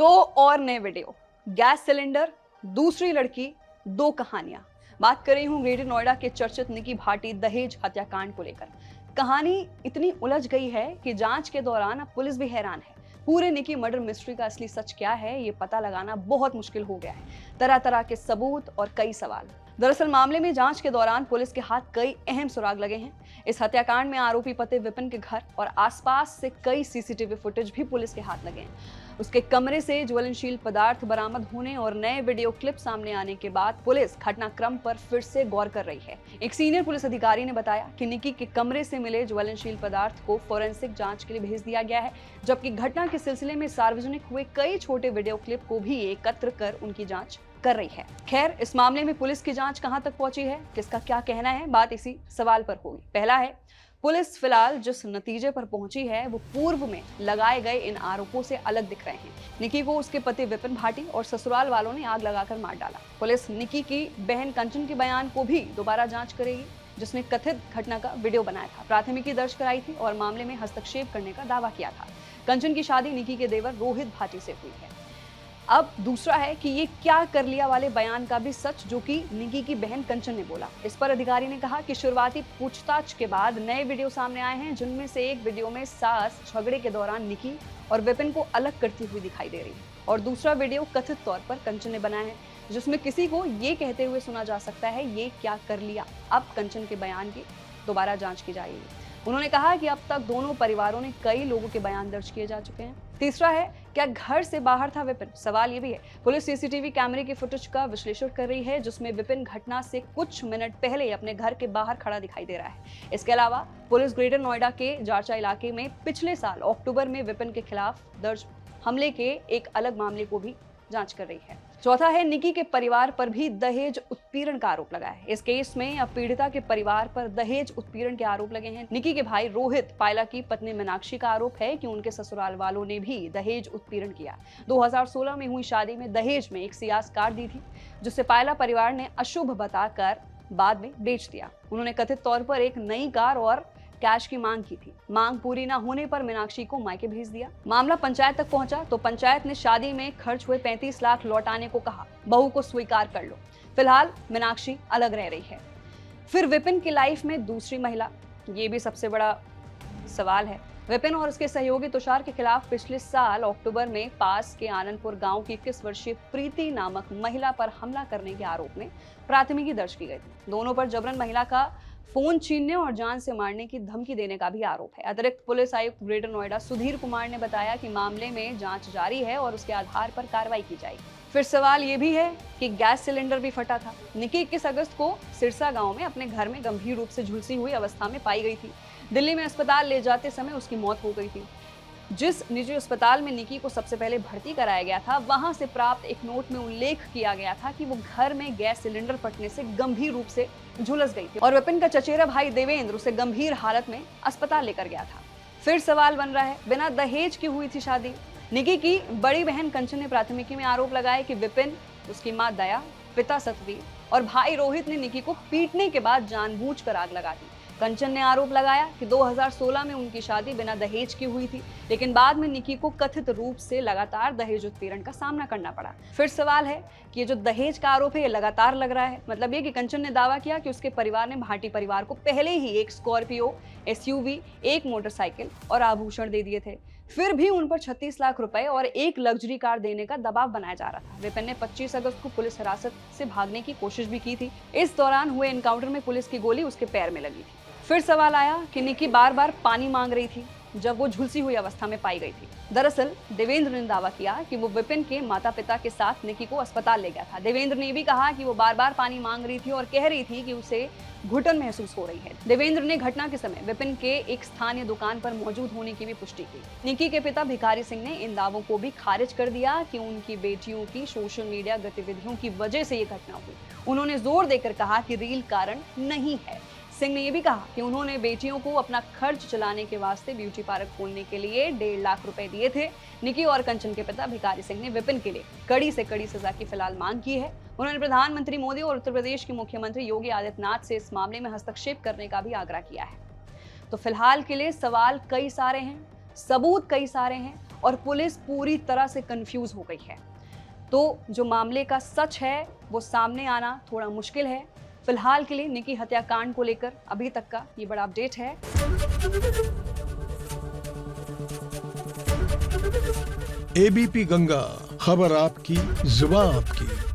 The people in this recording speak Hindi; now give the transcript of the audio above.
दो और नए वीडियो, गैस सिलेंडर, दूसरी लड़की, दो कहानियां। बात कर रही हूं ग्रेटर नोएडा के चर्चित निकी भाटी दहेज हत्याकांड को लेकर। कहानी इतनी उलझ गई है कि जांच के दौरान अब पुलिस भी हैरान है। पूरे निकी मर्डर मिस्ट्री का असली सच क्या है, ये पता लगाना बहुत मुश्किल हो गया है। तरह तरह के सबूत और कई सवाल। दरअसल मामले में जांच के दौरान पुलिस के हाथ कई अहम सुराग लगे हैं। इस हत्याकांड में आरोपी पति विपिन के घर और आसपास से कई सीसीटीवी फुटेज भी पुलिस के हाथ लगे हैं। उसके कमरे से ज्वलनशील पदार्थ बरामद होने और नए वीडियो क्लिप सामने आने के बाद पुलिस घटनाक्रम पर फिर से गौर कर रही है। एक सीनियर पुलिस अधिकारी ने बताया कि निकी के कमरे से मिले ज्वलनशील पदार्थ को फोरेंसिक जांच के लिए भेज दिया गया है, जबकि घटना के सिलसिले में सार्वजनिक हुए कई छोटे वीडियो क्लिप को भी एकत्र कर उनकी जांच कर रही है। खैर, इस मामले में पुलिस की जांच कहां तक पहुंची है, किसका क्या कहना है, बात इसी सवाल पर होगी। पहला है, पुलिस फिलहाल जिस नतीजे पर पहुंची है वो पूर्व में लगाए गए इन आरोपों से अलग दिख रहे हैं। निकी को उसके पति विपिन भाटी और ससुराल वालों ने आग लगाकर मार डाला। पुलिस निकी की बहन कंचन के बयान को भी दोबारा जांच करेगी, जिसने कथित घटना का वीडियो बनाया था, प्राथमिकी दर्ज कराई थी और मामले में हस्तक्षेप करने का दावा किया था। कंचन की शादी निकी के देवर रोहित भाटी से हुई है। अब दूसरा है कि ये क्या कर लिया वाले बयान का भी सच, जो कि निकी की बहन कंचन ने बोला। इस पर अधिकारी ने कहा कि शुरुआती पूछताछ के बाद नए वीडियो सामने आए हैं, जिनमें से एक वीडियो में सास झगड़े के दौरान निकी और विपिन को अलग करती हुई दिखाई दे रही है और दूसरा वीडियो कथित तौर पर कंचन ने बनाया है, जिसमें किसी को ये कहते हुए सुना जा सकता है, ये क्या कर लिया। अब कंचन के बयान की दोबारा जांच की जाएगी। उन्होंने कहा कि अब तक दोनों परिवारों ने कई लोगों के बयान दर्ज किए जा चुके हैं। तीसरा है, क्या घर से बाहर था विपिन? सवाल ये भी है। पुलिस सीसीटीवी कैमरे की फुटेज का विश्लेषण कर रही है, जिसमें विपिन घटना से कुछ मिनट पहले अपने घर के बाहर खड़ा दिखाई दे रहा है। इसके अलावा पुलिस ग्रेटर नोएडा के जारचा इलाके में पिछले साल अक्टूबर में विपिन के खिलाफ दर्ज हमले के एक अलग मामले को भी जांच कर रही है। चौथा है, निकी के परिवार पर भी दहेज उत्पीड़न का आरोप लगा है। इस केस में अब पीड़िता के परिवार पर दहेज उत्पीड़न के आरोप लगे हैं। निकी के भाई रोहित पायला की पत्नी मीनाक्षी का आरोप है कि उनके ससुराल वालों ने भी दहेज उत्पीड़न किया। 2016 में हुई शादी में दहेज में एक सियास कार दी थी, जिसे पायला परिवार ने अशुभ बताकर बाद में बेच दिया। उन्होंने कथित तौर पर एक नई कार और कैश की मांग की थी। मांग पूरी न होने पर मीनाक्षी को मायके भेज दिया। मामला पंचायत तक पहुंचा तो पंचायत ने शादी में खर्च हुए 35 लाख लौटाने को कहा। बहू को स्वीकार कर लो। फिलहाल मीनाक्षी अलग रह रही है। फिर विपिन की लाइफ में दूसरी महिला, ये भी सबसे बड़ा सवाल है। विपिन और उसके सहयोगी तुषार के खिलाफ पिछले साल अक्टूबर में पास के आनंदपुर गांव की 21 वर्षीय प्रीति नामक महिला पर हमला करने के आरोप में प्राथमिकी दर्ज की गई थी। दोनों पर जबरन महिला का फोन छीनने और जान से मारने की धमकी देने का भी आरोप है। अतिरिक्त पुलिस आयुक्त ग्रेटर नोएडा सुधीर कुमार ने बताया कि मामले में जांच जारी है और उसके आधार पर कार्रवाई की जाएगी। फिर सवाल ये भी है कि गैस सिलेंडर भी फटा था। निकी 21 अगस्त को सिरसा गांव में अपने घर में गंभीर रूप से झुलसी हुई अवस्था में पाई गई थी। दिल्ली में अस्पताल ले जाते समय उसकी मौत हो गई थी। जिस निजी अस्पताल में निकी को सबसे पहले भर्ती कराया गया था, वहां से प्राप्त एक नोट में उल्लेख किया गया था कि वो घर में गैस सिलेंडर फटने से गंभीर रूप से झुलस गई थी और विपिन का चचेरा भाई देवेंद्र उसे गंभीर हालत में अस्पताल लेकर गया था। फिर सवाल बन रहा है, बिना दहेज की हुई थी शादी? निकी की बड़ी बहन कंचन ने प्राथमिकी में आरोप लगाया कि विपिन, उसकी मां दया, पिता सतवीर और भाई रोहित ने निकी को पीटने के बाद जानबूझकर आग लगा दी। कंचन ने आरोप लगाया कि 2016 में उनकी शादी बिना दहेज की हुई थी, लेकिन बाद में निकी को कथित रूप से लगातार दहेज उत्पीड़न का सामना करना पड़ा। फिर सवाल है कि ये जो दहेज का आरोप है ये लगातार लग रहा है। मतलब ये कि कंचन ने दावा किया कि उसके परिवार ने भाटी परिवार को पहले ही एक स्कॉर्पियो, एसयूवी, एक मोटरसाइकिल और आभूषण दे दिए थे। फिर भी उन पर 36 लाख रुपए और एक लग्जरी कार देने का दबाव बनाया जा रहा था। विपिन ने 25 अगस्त को पुलिस हिरासत से भागने की कोशिश भी की थी। इस दौरान हुए एनकाउंटर में पुलिस की गोली उसके पैर में लगी थी। फिर सवाल आया कि निकी बार बार पानी मांग रही थी जब वो झुलसी हुई अवस्था में पाई गई थी। दरअसल देवेंद्र ने दावा किया कि वो विपिन के माता पिता के साथ निकी को अस्पताल ले गया था। देवेंद्र ने भी कहा कि वो बार बार पानी मांग रही थी और कह रही थी कि उसे घुटन महसूस हो रही है। देवेंद्र ने घटना के समय विपिन के एक स्थानीय दुकान पर मौजूद होने की भी पुष्टि की। निकी के पिता भिखारी सिंह ने इन दावों को भी खारिज कर दिया कि उनकी बेटियों की सोशल मीडिया गतिविधियों की वजह से ये घटना हुई। उन्होंने जोर देकर कहा कि रील कारण नहीं है। सिंह ने यह भी कहा कि उन्होंने बेटियों को अपना खर्च चलाने के वास्ते ब्यूटी पार्लर खोलने के लिए 1.5 लाख रुपए दिए थे। निकी और कंचन के पिता भिखारी सिंह ने विपिन के लिए कड़ी से कड़ी सजा की फिलहाल मांग की है। उन्होंने प्रधानमंत्री मोदी और उत्तर प्रदेश के मुख्यमंत्री योगी आदित्यनाथ से इस मामले में हस्तक्षेप करने का भी आग्रह किया है। तो फिलहाल के लिए सवाल कई सारे हैं, सबूत कई सारे हैं और पुलिस पूरी तरह से कंफ्यूज हो गई है। तो जो मामले का सच है वो सामने आना थोड़ा मुश्किल है। फिलहाल के लिए निकी हत्याकांड को लेकर अभी तक का ये बड़ा अपडेट है। एबीपी गंगा, खबर आपकी, जुबान आपकी।